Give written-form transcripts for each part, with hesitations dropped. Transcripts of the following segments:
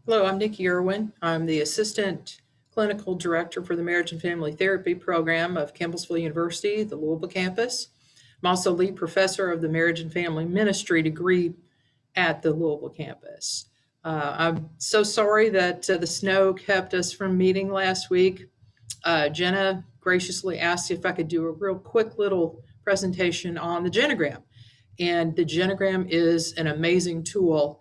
Hello, I'm Nikki Irwin. I'm the Assistant Clinical Director for the Marriage and Family Therapy Program of Campbellsville University, the Louisville campus. I'm also lead professor of the Marriage and Family Ministry degree at the Louisville campus. I'm so sorry that the snow kept us from meeting last week. Jenna graciously asked if I could do a real quick little presentation on the Genogram. And the Genogram is an amazing tool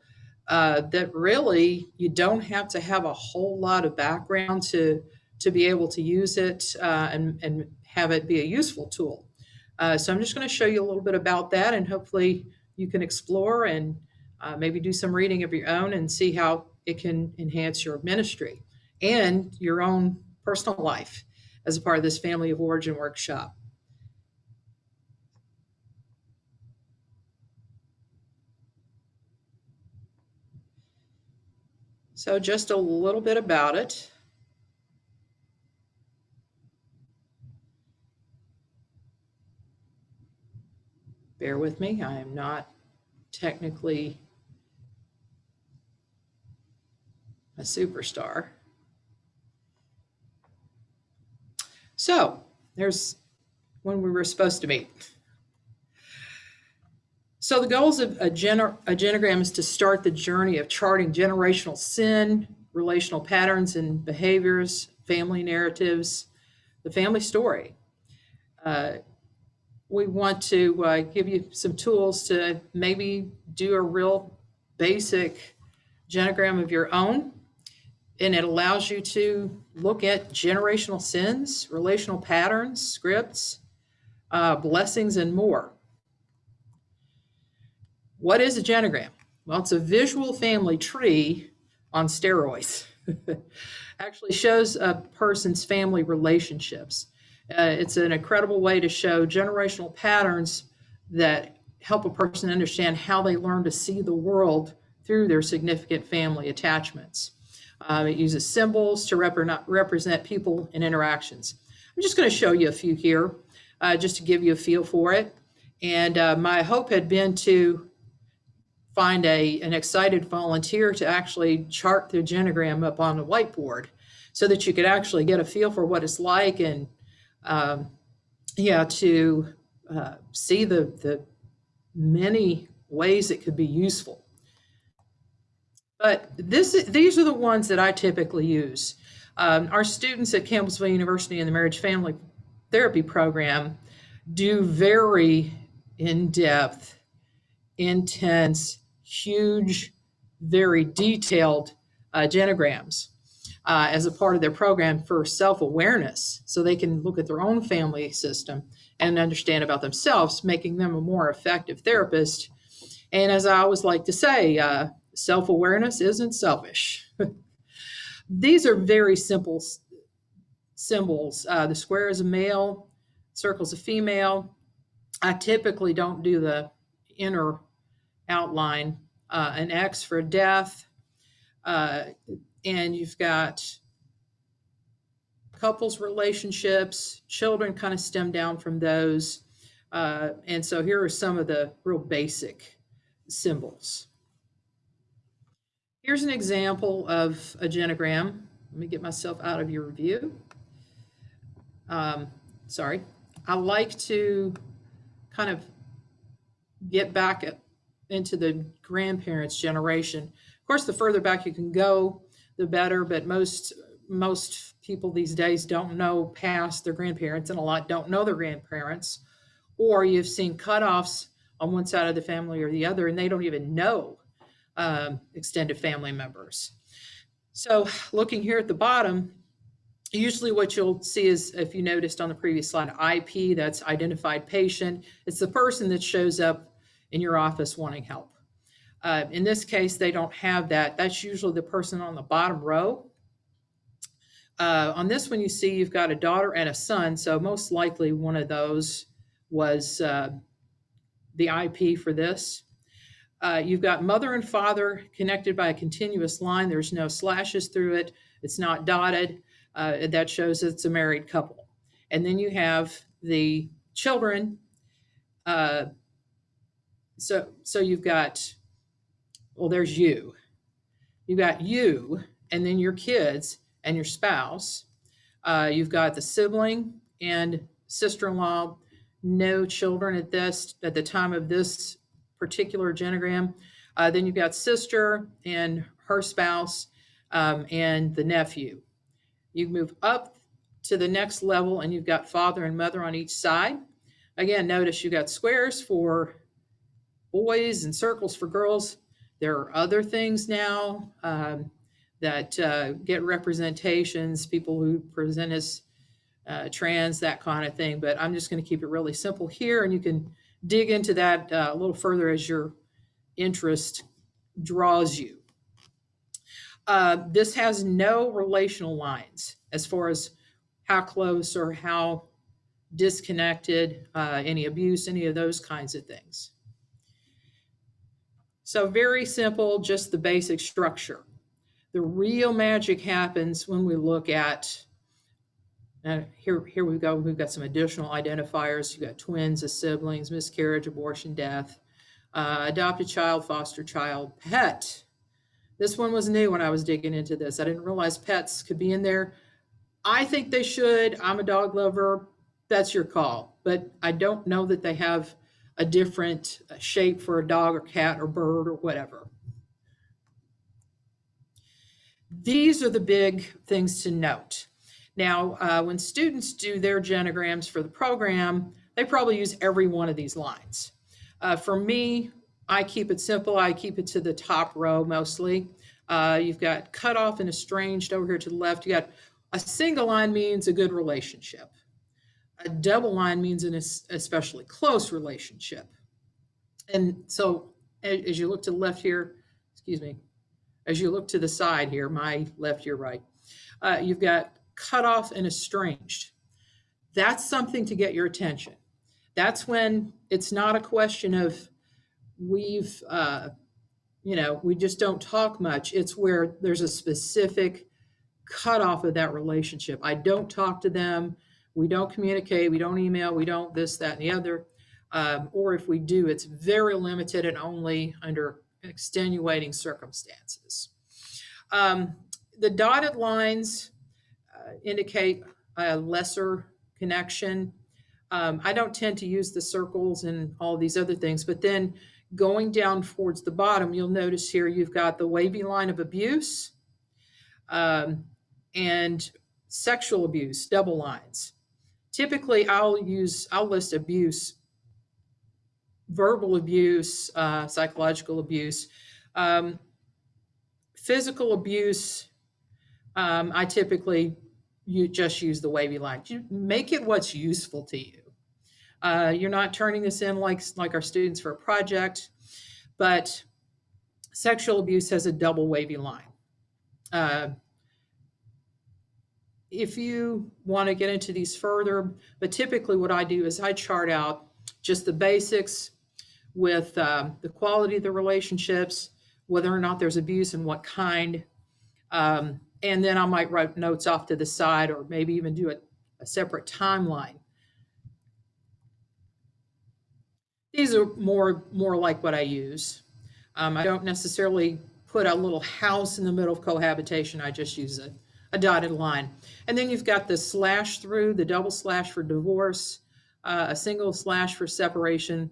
that really you don't have to have a whole lot of background to be able to use it and have it be a useful tool. So I'm just going to show you a little bit about that, and hopefully you can explore and maybe do some reading of your own and see how it can enhance your ministry and your own personal life as a part of this Family of Origin workshop. So just a little bit about it. Bear with me, I am not technically a superstar. So there's when we were supposed to meet. So the goals of a genogram is to start the journey of charting generational sin, relational patterns and behaviors, family narratives, the family story. Uh, we want to give you some tools to maybe do a real basic genogram of your own, and it allows you to look at generational sins, relational patterns, scripts, blessings, and more. What is a genogram? Well, it's a visual family tree on steroids. Actually shows a person's family relationships. It's an incredible way to show generational patterns that help a person understand how they learn to see the world through their significant family attachments. It uses symbols to represent people and interactions. I'm just going to show you a few here just to give you a feel for it. And my hope had been to find an excited volunteer to actually chart the genogram up on the whiteboard so that you could actually get a feel for what it's like and to see the many ways it could be useful. But these are the ones that I typically use. Our students at Campbellsville University in the Marriage Family Therapy Program do very in-depth, intense, huge, very detailed genograms as a part of their program for self-awareness, so they can look at their own family system and understand about themselves, making them a more effective therapist. And as I always like to say, self-awareness isn't selfish. These are very simple symbols. The square is a male, circle's a female. I typically don't do the inner outline. An X for death, and you've got couples relationships, children kind of stem down from those. And so here are some of the real basic symbols. Here's an example of a genogram. Let me get myself out of your view. Sorry. I like to kind of get back into the grandparents' generation. Of course, the further back you can go, the better, but most people these days don't know past their grandparents, and a lot don't know their grandparents, or you've seen cutoffs on one side of the family or the other, and they don't even know extended family members. So looking here at the bottom, usually what you'll see is, if you noticed on the previous slide, IP, that's identified patient. It's the person that shows up in your office wanting help. In this case, they don't have that. That's usually the person on the bottom row. On this one, you see you've got a daughter and a son, so most likely one of those was the IP for this. You've got mother and father connected by a continuous line. There's no slashes through it. It's not dotted. That shows it's a married couple. And then you have the children. So you've got, well, there's you. You got you, and then your kids and your spouse. You've got the sibling and sister-in-law, no children at the time of this particular genogram. Then you've got sister and her spouse, and the nephew. You move up to the next level, and you've got father and mother on each side. Again, notice you got squares for boys and circles for girls. There are other things now that get representations, people who present as trans, that kind of thing. But I'm just going to keep it really simple here, and you can dig into that a little further as your interest draws you. This has no relational lines as far as how close or how disconnected, any abuse, any of those kinds of things. So very simple, just the basic structure. The real magic happens when we look at, here we go, we've got some additional identifiers. You've got twins as siblings, miscarriage, abortion, death, adopted child, foster child, pet. This one was new when I was digging into this. I didn't realize pets could be in there. I think they should. I'm a dog lover. That's your call. But I don't know that they have a different shape for a dog or cat or bird or whatever. These are the big things to note. Now, when students do their genograms for the program, they probably use every one of these lines. For me, I keep it simple. I keep it to the top row mostly. You've got cut off and estranged over here to the left. You got a single line means a good relationship. A double line means an especially close relationship. And so as you look to the left here, excuse me, as you look to the side here, my left, your right, you've got cut off and estranged. That's something to get your attention. That's when it's not a question of we just don't talk much. It's where there's a specific cutoff of that relationship. I don't talk to them. We don't communicate. We don't email. We don't this, that, and the other. Or if we do, it's very limited and only under extenuating circumstances. The dotted lines indicate a lesser connection. I don't tend to use the circles and all these other things, but then going down towards the bottom, you'll notice here you've got the wavy line of abuse and sexual abuse, double lines. Typically, I'll list abuse, verbal abuse, psychological abuse, physical abuse. I typically just use the wavy line. You make it what's useful to you. You're not turning this in like our students for a project, but sexual abuse has a double wavy line. If you want to get into these further, but typically what I do is I chart out just the basics with the quality of the relationships, whether or not there's abuse and what kind. And then I might write notes off to the side or maybe even do a separate timeline. These are more like what I use. I don't necessarily put a little house in the middle of cohabitation. I just use a dotted line. And then you've got the slash through, the double slash for divorce, a single slash for separation.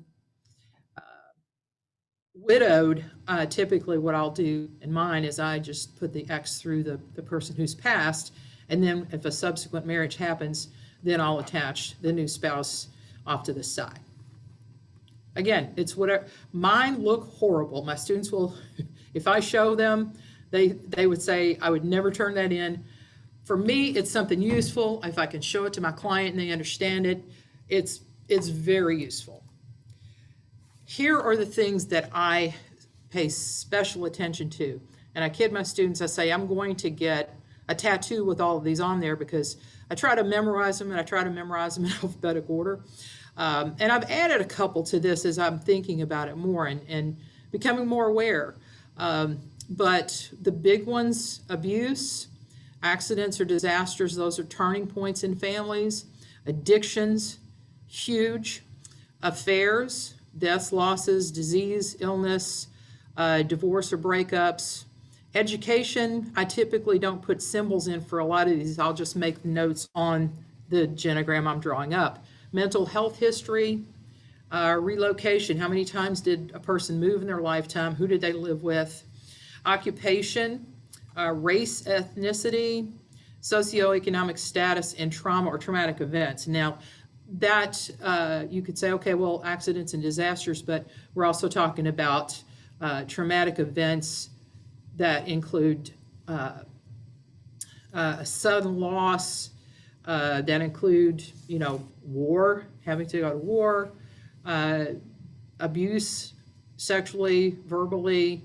Widowed, typically what I'll do in mine is I just put the X through the person who's passed, and then if a subsequent marriage happens, then I'll attach the new spouse off to the side. Again, it's whatever. Mine look horrible. My students will, if I show them, they would say, I would never turn that in. For me, it's something useful. If I can show it to my client and they understand it, it's very useful. Here are the things that I pay special attention to. And I kid my students, I say, I'm going to get a tattoo with all of these on there because I try to memorize them, and I try to memorize them in alphabetic order. And I've added a couple to this as I'm thinking about it more and becoming more aware. But the big ones, abuse, accidents or disasters, those are turning points in families. Addictions, huge. Affairs, deaths, losses, disease, illness, divorce or breakups, Education, I typically don't put symbols in for a lot of these. I'll just make notes on the genogram I'm drawing up. Mental health history, relocation, how many times did a person move in their lifetime? Who did they live with? Occupation, race, ethnicity, socioeconomic status, and trauma or traumatic events. Now, that you could say, okay, well, accidents and disasters, but we're also talking about traumatic events that include a sudden loss, that include, war, having to go to war, abuse, sexually, verbally,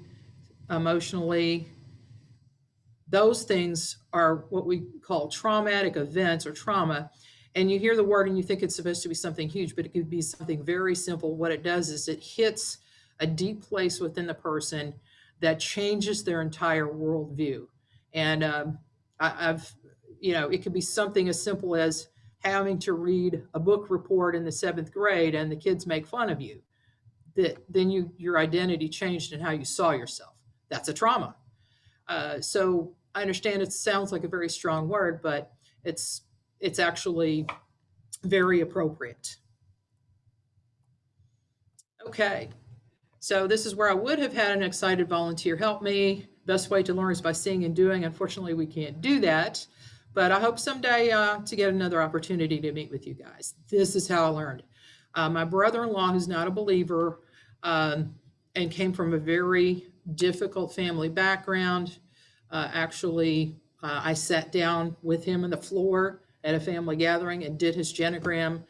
emotionally. Those things are what we call traumatic events or trauma. And you hear the word and you think it's supposed to be something huge, but it could be something very simple. What it does is it hits a deep place within the person that changes their entire worldview. And it could be something as simple as having to read a book report in the 7th grade and the kids make fun of you. That then your identity changed in how you saw yourself. That's a trauma. So I understand it sounds like a very strong word, but it's actually very appropriate. Okay, so this is where I would have had an excited volunteer help me. Best way to learn is by seeing and doing. Unfortunately, we can't do that, but I hope someday to get another opportunity to meet with you guys. This is how I learned. My brother-in-law, who's not a believer, and came from a very difficult family background, I sat down with him on the floor at a family gathering and did his genogram,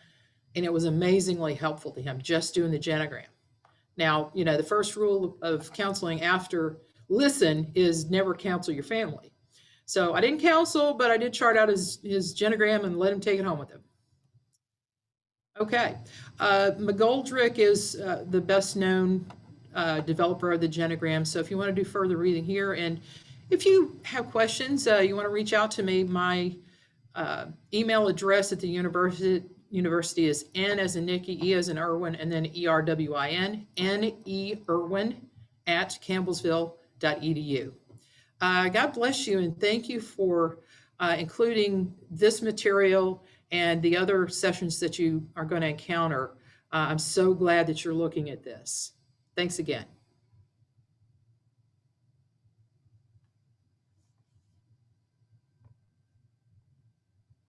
and it was amazingly helpful to him just doing the genogram. Now, the first rule of counseling after listen is never counsel your family. So I didn't counsel, but I did chart out his genogram and let him take it home with him. Okay, McGoldrick is the best known developer of the genogram. So if you want to do further reading here, and if you have questions, you want to reach out to me, my email address at the university is N as in Nikki, E as in Irwin, and then ERWIN, N-E Irwin at campbellsville.edu. God bless you, and thank you for including this material and the other sessions that you are going to encounter. I'm so glad that you're looking at this. Thanks again.